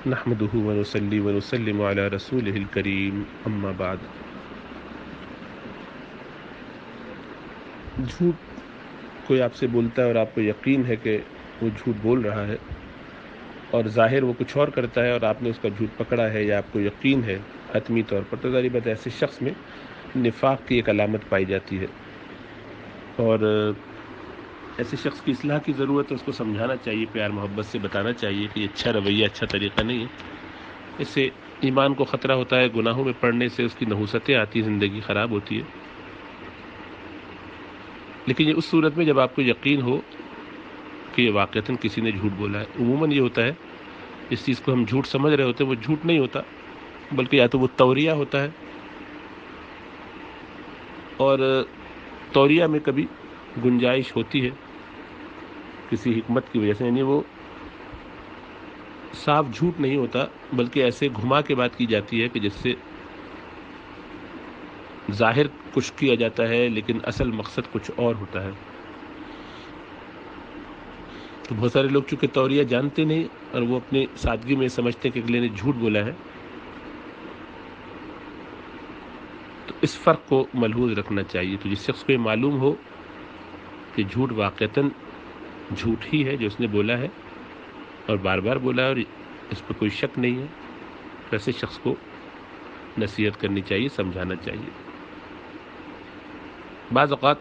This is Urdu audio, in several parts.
نحمده ونصلي ونسلم على رسوله الكريم اما بعد۔ جھوٹ کوئی آپ سے بولتا ہے اور آپ کو یقین ہے کہ وہ جھوٹ بول رہا ہے اور ظاہر وہ کچھ اور کرتا ہے اور آپ نے اس کا جھوٹ پکڑا ہے یا آپ کو یقین ہے حتمی طور پر، تو ظاہر بات ایسے شخص میں نفاق کی ایک علامت پائی جاتی ہے اور ایسے شخص کی اصلاح کی ضرورت ہے۔ اس کو سمجھانا چاہیے، پیار محبت سے بتانا چاہیے کہ یہ اچھا رویہ، اچھا طریقہ نہیں ہے، اس سے ایمان کو خطرہ ہوتا ہے، گناہوں میں پڑنے سے اس کی نحوستیں آتی، زندگی خراب ہوتی ہے۔ لیکن یہ اس صورت میں جب آپ کو یقین ہو کہ یہ واقعتاً کسی نے جھوٹ بولا ہے۔ عموماً یہ ہوتا ہے اس چیز کو ہم جھوٹ سمجھ رہے ہوتے ہیں، وہ جھوٹ نہیں ہوتا بلکہ یا تو وہ توریہ ہوتا ہے، اور توریہ میں کبھی گنجائش ہوتی ہے کسی حکمت کی وجہ سے، یعنی وہ صاف جھوٹ نہیں ہوتا بلکہ ایسے گھما کے بات کی جاتی ہے کہ جس سے ظاہر کچھ کیا جاتا ہے لیکن اصل مقصد کچھ اور ہوتا ہے۔ تو بہت سارے لوگ چونکہ توریہ جانتے نہیں اور وہ اپنی سادگی میں سمجھتے ہیں کہ اگلے نے جھوٹ بولا ہے، تو اس فرق کو ملحوظ رکھنا چاہیے۔ تو جس شخص کو یہ معلوم ہو کہ جھوٹ واقعتاً جھوٹ ہی ہے جو اس نے بولا ہے اور بار بار بولا ہے اور اس پہ کوئی شک نہیں ہے، تو ایسے شخص کو نصیحت کرنی چاہیے، سمجھانا چاہیے۔ بعض اوقات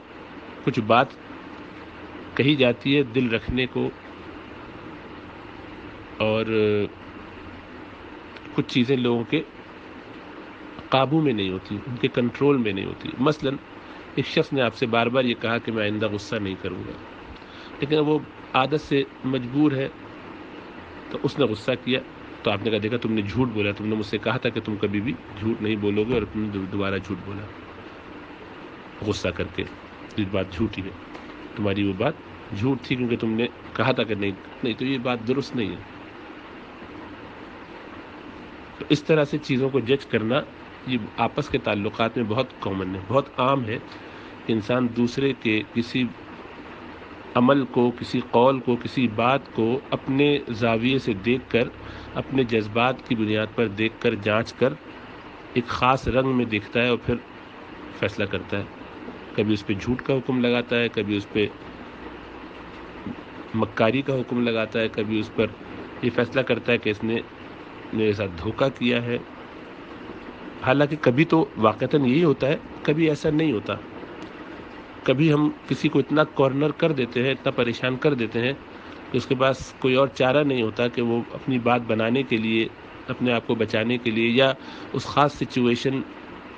کچھ بات کہی جاتی ہے دل رکھنے کو، اور کچھ چیزیں لوگوں کے قابو میں نہیں ہوتی، ان کے کنٹرول میں نہیں ہوتی۔ مثلا ایک شخص نے آپ سے بار بار یہ کہا کہ میں آئندہ غصہ نہیں کروں گا، لیکن وہ عادت سے مجبور ہے، تو اس نے غصہ کیا، تو آپ نے کہا دیکھا تم نے جھوٹ بولا، تم نے مجھ سے کہا تھا کہ تم کبھی بھی جھوٹ نہیں بولو گے اور تم نے دوبارہ جھوٹ بولا غصہ کر کے۔ یہ بات جھوٹی ہے، تمہاری وہ بات جھوٹ تھی کیونکہ تم نے کہا تھا کہ نہیں، تو یہ بات درست نہیں ہے۔ تو اس طرح سے چیزوں کو جج کرنا یہ آپس کے تعلقات میں بہت کامن ہے، بہت عام ہے کہ انسان دوسرے کے کسی عمل کو، کسی قول کو، کسی بات کو اپنے زاویے سے دیکھ کر، اپنے جذبات کی بنیاد پر دیکھ کر، جانچ کر ایک خاص رنگ میں دیکھتا ہے اور پھر فیصلہ کرتا ہے۔ کبھی اس پہ جھوٹ کا حکم لگاتا ہے، کبھی اس پہ مکاری کا حکم لگاتا ہے، کبھی اس پر یہ فیصلہ کرتا ہے کہ اس نے میرے ساتھ دھوکہ کیا ہے۔ حالانکہ کبھی تو واقعتاً یہی ہوتا ہے، کبھی ایسا نہیں ہوتا۔ کبھی ہم کسی کو اتنا کارنر کر دیتے ہیں، اتنا پریشان کر دیتے ہیں کہ اس کے پاس کوئی اور چارہ نہیں ہوتا کہ وہ اپنی بات بنانے کے لیے، اپنے آپ کو بچانے کے لیے، یا اس خاص سچویشن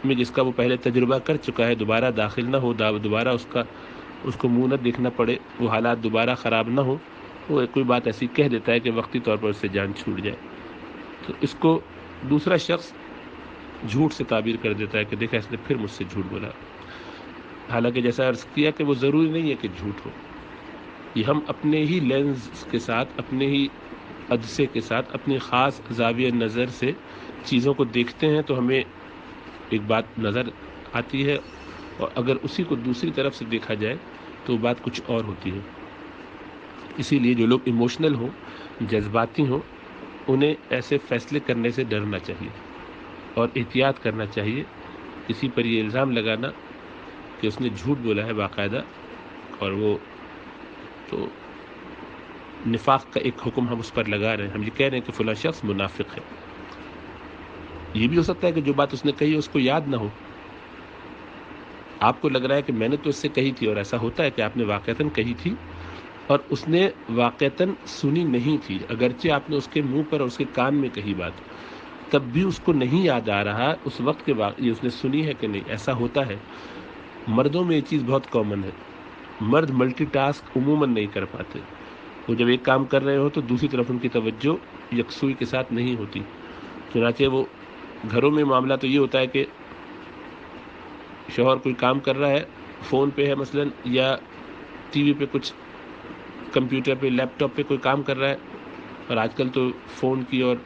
میں جس کا وہ پہلے تجربہ کر چکا ہے دوبارہ داخل نہ ہو، دوبارہ اس کو منہ نہ دیکھنا پڑے، وہ حالات دوبارہ خراب نہ ہو، وہ کوئی بات ایسی کہہ دیتا ہے کہ وقتی طور پر اس سے جان چھوٹ جائے۔ تو اس کو دوسرا شخص جھوٹ سے تعبیر کر دیتا ہے کہ دیکھا اس نے پھر مجھ سے جھوٹ بولا۔ حالانکہ جیسا عرض کیا کہ وہ ضروری نہیں ہے کہ جھوٹ ہو، یہ ہم اپنے ہی لینز کے ساتھ، اپنے ہی عدسے کے ساتھ، اپنی خاص زاویہ نظر سے چیزوں کو دیکھتے ہیں تو ہمیں ایک بات نظر آتی ہے، اور اگر اسی کو دوسری طرف سے دیکھا جائے تو وہ بات کچھ اور ہوتی ہے۔ اسی لیے جو لوگ ایموشنل ہوں، جذباتی ہوں، انہیں ایسے فیصلے کرنے سے ڈرنا چاہیے اور احتیاط کرنا چاہیے۔ کسی پر یہ الزام لگانا کہ اس نے جھوٹ بولا ہے باقاعدہ، اور وہ تو نفاق کا ایک حکم ہم اس پر لگا رہے ہیں، ہم یہ کہہ رہے ہیں کہ فلاں شخص منافق ہے۔ یہ بھی ہو سکتا ہے کہ جو بات اس نے کہی ہے اس کو یاد نہ ہو، آپ کو لگ رہا ہے کہ میں نے تو اس سے کہی تھی، اور ایسا ہوتا ہے کہ آپ نے واقعتاً کہی تھی اور اس نے واقعتاً سنی نہیں تھی، اگرچہ آپ نے اس کے منہ پر اور اس کے کان میں کہی بات، تب بھی اس کو نہیں یاد آ رہا اس وقت کے یہ اس نے سنی ہے کہ نہیں۔ ایسا ہوتا ہے، مردوں میں یہ چیز بہت کامن ہے، مرد ملٹی ٹاسک عموماً نہیں کر پاتے۔ وہ جب ایک کام کر رہے ہو تو دوسری طرف ان کی توجہ یکسوئی کے ساتھ نہیں ہوتی، چنانچہ وہ گھروں میں معاملہ تو یہ ہوتا ہے کہ شوہر کوئی کام کر رہا ہے، فون پہ ہے مثلا، یا ٹی وی پہ کچھ، کمپیوٹر پہ، لیپ ٹاپ پہ کوئی کام کر رہا ہے، اور آج کل تو فون کی اور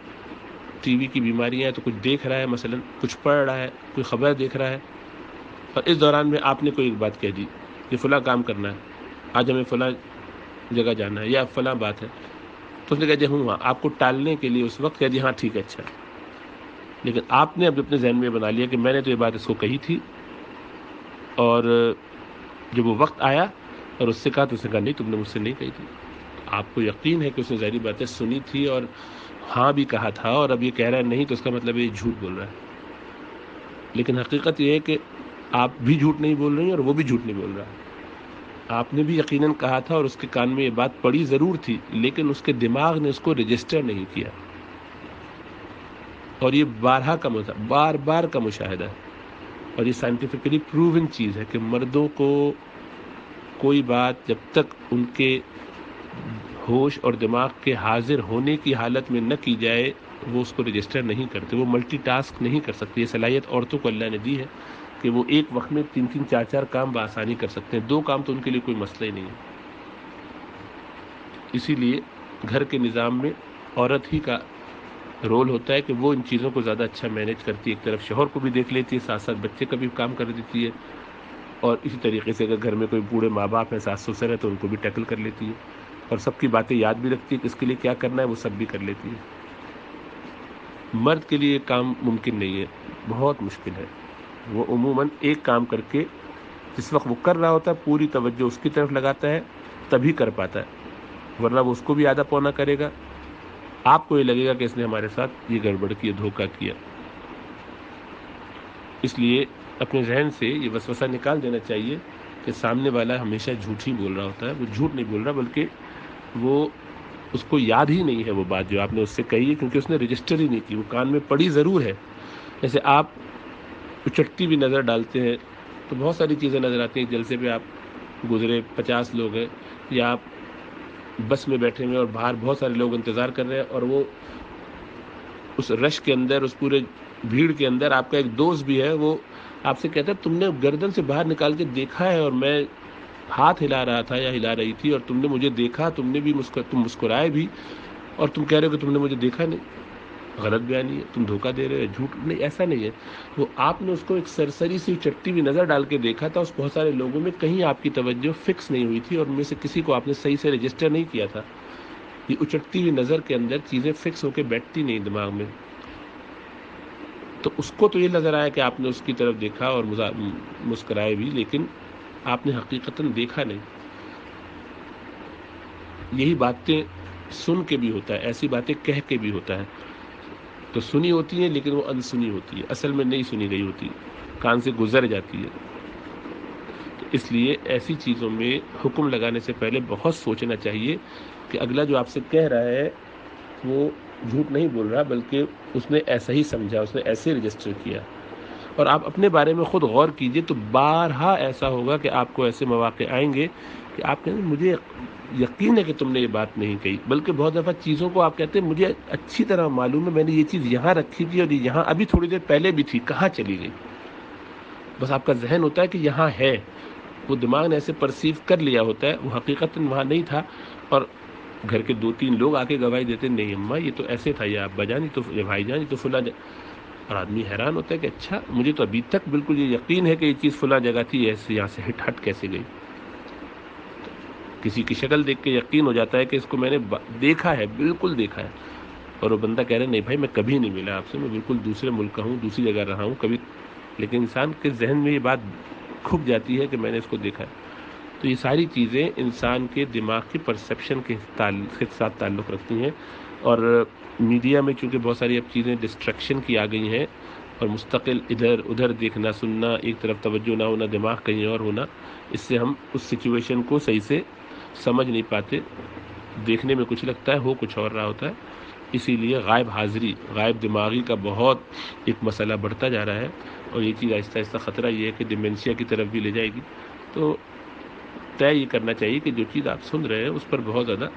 ٹی وی کی بیماریاں ہیں، تو کچھ دیکھ رہا ہے، مثلا کچھ پڑھ رہا ہے، کوئی خبر دیکھ رہا ہے، اور اس دوران میں آپ نے کوئی ایک بات کہہ دی کہ فلاں کام کرنا ہے، آج ہمیں فلاں جگہ جانا ہے، یا فلاں بات ہے، تو اس نے کہا جی ہوں، آپ کو ٹالنے کے لیے اس وقت کہا جی ہاں ٹھیک ہے اچھا، لیکن آپ نے اب اپنے ذہن میں بنا لیا کہ میں نے تو یہ بات اس کو کہی تھی، اور جب وہ وقت آیا اور اس سے کہا تو اس نے کہا نہیں تم نے مجھ سے نہیں کہی تھی. آپ کو یقین ہے کہ اس نے ظاہری باتیں سنی تھی اور ہاں بھی کہا تھا، اور اب یہ کہہ رہا ہے نہیں، تو اس کا مطلب یہ جھوٹ بول رہا ہے. لیکن حقیقت یہ ہے کہ آپ بھی جھوٹ نہیں بول رہی ہیں اور وہ بھی جھوٹ نہیں بول رہا. آپ نے بھی یقیناً کہا تھا اور اس کے کان میں یہ بات پڑی ضرور تھی، لیکن اس کے دماغ نے اس کو رجسٹر نہیں کیا. اور یہ بار بار کا مشاہدہ ہے، اور یہ سائنٹیفکلی پروون چیز ہے کہ مردوں کو کوئی بات جب تک ان کے ہوش اور دماغ کے حاضر ہونے کی حالت میں نہ کی جائے وہ اس کو رجسٹر نہیں کرتے. وہ ملٹی ٹاسک نہیں کر سکتے. یہ صلاحیت عورتوں کو اللہ نے دی ہے کہ وہ ایک وقت میں 3 4 کام بآسانی کر سکتے ہیں. 2 کام تو ان کے لیے کوئی مسئلہ ہی نہیں ہے. اسی لیے گھر کے نظام میں عورت ہی کا رول ہوتا ہے کہ وہ ان چیزوں کو زیادہ اچھا مینیج کرتی ہے. ایک طرف شوہر کو بھی دیکھ لیتی ہے، ساتھ ساتھ بچے کا بھی کام کر دیتی ہے، اور اسی طریقے سے اگر گھر میں کوئی بوڑھے ماں باپ ہیں، ساس سسر ہیں، تو ان کو بھی ٹیکل کر لیتی ہے، اور سب کی باتیں یاد بھی رکھتی ہے کہ اس کے لیے کیا کرنا ہے، وہ سب بھی کر لیتی ہے. مرد کے لیے یہ کام ممکن نہیں ہے، بہت مشکل ہے. وہ عموماً ایک کام کر کے جس وقت وہ کر رہا ہوتا ہے پوری توجہ اس کی طرف لگاتا ہے، تبھی کر پاتا ہے، ورنہ وہ اس کو بھی آدھا پونا کرے گا. آپ کو یہ لگے گا کہ اس نے ہمارے ساتھ یہ گڑبڑ کیا، دھوکہ کیا. اس لیے اپنے ذہن سے یہ وسوسہ نکال دینا چاہیے کہ سامنے والا ہمیشہ جھوٹ ہی بول رہا ہوتا ہے. وہ جھوٹ نہیں بول رہا، بلکہ وہ اس کو یاد ہی نہیں ہے وہ بات جو آپ نے اس سے کہی ہے، کیونکہ اس نے رجسٹر ہی نہیں کی. وہ کان میں پڑی ضرور ہے. جیسے آپ اچٹتی بھی نظر ڈالتے ہیں تو بہت ساری چیزیں نظر آتی ہیں. جلسے پہ آپ گزرے، 50 لوگ ہیں، یا آپ بس میں بیٹھے ہوئے اور باہر بہت سارے لوگ انتظار کر رہے ہیں، اور وہ اس رش کے اندر، اس پورے بھیڑ کے اندر آپ کا ایک دوست بھی ہے، وہ آپ سے کہتا ہے تم نے گردن سے باہر نکال کے دیکھا ہے، اور میں ہاتھ ہلا رہا تھا یا ہلا رہی تھی اور تم نے مجھے دیکھا، تم نے بھی تم مسکرائے بھی، اور تم کہہ رہے ہو کہ تم نے مجھے دیکھا نہیں. غلط بیانی ہے، تم دھوکہ دے رہے ہو، جھوٹ نہیں. ایسا نہیں ہے. وہ آپ نے اس کو ایک سرسری سی چٹی ہوئی نظر ڈال کے دیکھا تھا. اس بہت سارے لوگوں میں کہیں آپ کی توجہ فکس نہیں ہوئی تھی، اور ان میں سے کسی کو آپ نے صحیح سے رجسٹر نہیں کیا تھا. یہ اچٹتی ہوئی نظر کے اندر چیزیں فکس ہو کے بیٹھتی نہیں دماغ میں. تو اس کو تو یہ نظر آیا کہ آپ نے اس کی طرف دیکھا اور مسکرائے بھی، لیکن آپ نے حقیقتاً دیکھا نہیں. یہی باتیں سن کے بھی ہوتا ہے، ایسی باتیں کہہ کے بھی ہوتا ہے. تو سنی ہوتی ہیں لیکن وہ انسنی ہوتی ہے، اصل میں نہیں سنی گئی ہوتی، کان سے گزر جاتی ہے. تو اس لیے ایسی چیزوں میں حکم لگانے سے پہلے بہت سوچنا چاہیے کہ اگلا جو آپ سے کہہ رہا ہے وہ جھوٹ نہیں بول رہا، بلکہ اس نے ایسا ہی سمجھا، اس نے ایسے رجسٹر کیا. اور آپ اپنے بارے میں خود غور کیجئے تو بارہا ایسا ہوگا کہ آپ کو ایسے مواقع آئیں گے کہ آپ کہیں مجھے یقین ہے کہ تم نے یہ بات نہیں کہی. بلکہ بہت دفعہ چیزوں کو آپ کہتے ہیں مجھے اچھی طرح معلوم ہے، میں نے یہ چیز یہاں رکھی تھی اور یہاں ابھی تھوڑی دیر پہلے بھی تھی، کہاں چلی گئی؟ بس آپ کا ذہن ہوتا ہے کہ یہاں ہے، وہ دماغ نے ایسے پرسیو کر لیا ہوتا ہے، وہ حقیقتاً وہاں نہیں تھا. اور گھر کے 2 3 لوگ آ کے گواہی دیتے نہیں اماں یہ تو ایسے تھا، یا ابا جان تو یا بھائی جان تو فلاں. اور آدمی حیران ہوتا ہے کہ اچھا مجھے تو ابھی تک بالکل یہ یقین ہے کہ یہ چیز فلاں جگہ تھی، ایسے یہاں سے ہٹ کیسے گئی؟ کسی کی شکل دیکھ کے یقین ہو جاتا ہے کہ اس کو میں نے دیکھا ہے، بالکل دیکھا ہے. اور وہ بندہ کہہ رہا ہے نہیں بھائی میں کبھی نہیں ملا آپ سے، میں بالکل دوسرے ملک کا ہوں، دوسری جگہ رہا ہوں کبھی. لیکن انسان کے ذہن میں یہ بات کھپ جاتی ہے کہ میں نے اس کو دیکھا ہے. تو یہ ساری چیزیں انسان کے دماغ کی پرسیپشن کے ساتھ تعلق رکھتی ہیں. اور میڈیا میں چونکہ بہت ساری اب چیزیں ڈسٹریکشن کی آ گئی ہیں، اور مستقل ادھر ادھر دیکھنا سننا، ایک طرف توجہ نہ ہونا، دماغ کہیں اور ہونا، اس سے ہم اس سچویشن کو صحیح سے سمجھ نہیں پاتے. دیکھنے میں کچھ لگتا ہے، ہو کچھ اور رہا ہوتا ہے. اسی لیے غائب حاضری، غائب دماغی کا بہت ایک مسئلہ بڑھتا جا رہا ہے، اور یہ چیز آہستہ آہستہ خطرہ یہ ہے کہ ڈیمنشیا کی طرف بھی لے جائے گی. تو طے یہ کرنا چاہیے کہ جو چیز آپ سن رہے ہیں اس پر بہت زیادہ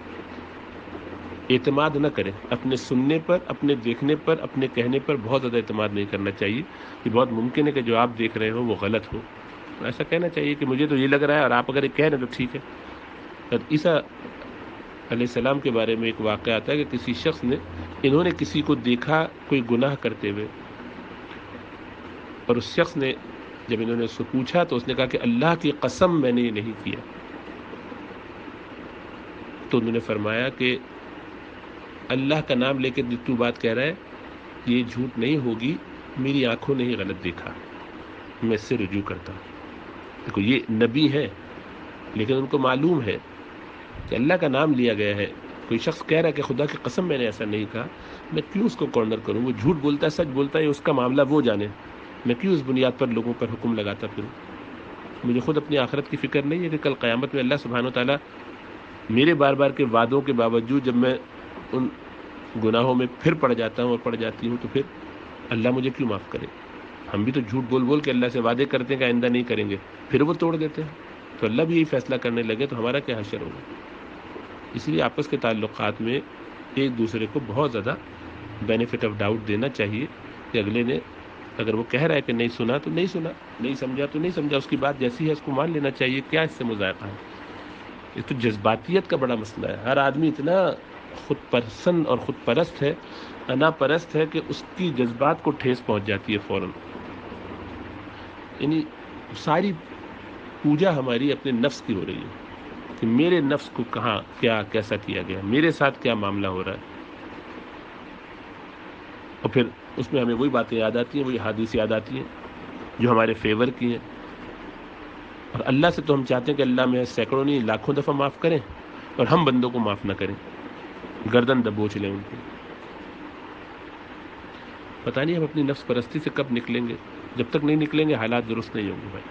اعتماد نہ کریں. اپنے سننے پر، اپنے دیکھنے پر، اپنے کہنے پر بہت زیادہ اعتماد نہیں کرنا چاہیے. یہ بہت ممکن ہے کہ جو آپ دیکھ رہے ہو وہ غلط ہو. تو ایسا کہنا چاہیے کہ مجھے تو یہ لگ رہا ہے، اور آپ اگر یہ کہہ رہے ہیں تو ٹھیک ہے. عیسیٰ علیہ السلام کے بارے میں ایک واقعہ آتا ہے کہ کسی شخص نے، انہوں نے کسی کو دیکھا کوئی گناہ کرتے ہوئے، اور اس شخص نے جب انہوں نے اس کو پوچھا تو اس نے کہا کہ اللہ کی قسم میں نے یہ نہیں کیا. تو انہوں نے فرمایا کہ اللہ کا نام لے کے تو بات کہہ رہا ہے یہ جھوٹ نہیں ہوگی، میری آنکھوں نے ہی غلط دیکھا، میں اس سے رجوع کرتا ہوں۔ دیکھو یہ نبی ہیں لیکن ان کو معلوم ہے کہ اللہ کا نام لیا گیا ہے، کوئی شخص کہہ رہا ہے کہ خدا کی قسم میں نے ایسا نہیں کہا، میں کیوں اس کو کارنر کروں؟ وہ جھوٹ بولتا ہے سچ بولتا ہے، اس کا معاملہ وہ جانے، میں کیوں اس بنیاد پر لوگوں پر حکم لگاتا پھروں؟ مجھے خود اپنی آخرت کی فکر نہیں ہے کہ کل قیامت میں اللہ سبحانہ و تعالیٰ میرے بار بار کے وعدوں کے باوجود جب میں ان گناہوں میں پھر پڑ جاتا ہوں اور پڑ جاتی ہوں تو پھر اللہ مجھے کیوں معاف کرے؟ ہم بھی تو جھوٹ بول بول کے اللہ سے وعدے کرتے ہیں کہ آئندہ نہیں کریں گے، پھر وہ توڑ دیتے ہیں، تو اللہ بھی یہی فیصلہ کرنے لگے تو ہمارا کیا حشر ہوگا؟ اس لیے آپس کے تعلقات میں ایک دوسرے کو بہت زیادہ بینیفٹ آف ڈاؤٹ دینا چاہیے کہ اگلے نے اگر وہ کہہ رہا ہے کہ نہیں سنا تو نہیں سنا، نہیں سمجھا تو نہیں سمجھا، اس کی بات جیسی ہے اس کو مان لینا چاہیے، کیا اس سے مذائقہ ہے؟ یہ تو جذباتیت کا بڑا مسئلہ ہے، ہر آدمی اتنا خود پسند اور خود پرست ہے، انا پرست ہے کہ اس کی جذبات کو ٹھیس پہنچ جاتی ہے فوراً۔ یعنی ساری پوجا ہماری اپنے نفس کی ہو رہی ہے کہ میرے نفس کو کہاں کیا کیسا کیا گیا، میرے ساتھ کیا معاملہ ہو رہا ہے، اور پھر اس میں ہمیں وہی باتیں یاد آتی ہیں، وہی حدیث یاد آتی ہیں جو ہمارے فیور کی ہیں، اور اللہ سے تو ہم چاہتے ہیں کہ اللہ میں سینکڑوں نہیں لاکھوں دفعہ معاف کریں اور ہم بندوں کو معاف نہ کریں، گردن دبوچ لیں ان کی۔ پتہ نہیں ہم اپنی نفس پرستی سے کب نکلیں گے، جب تک نہیں نکلیں گے حالات درست نہیں ہوں گے بھائی۔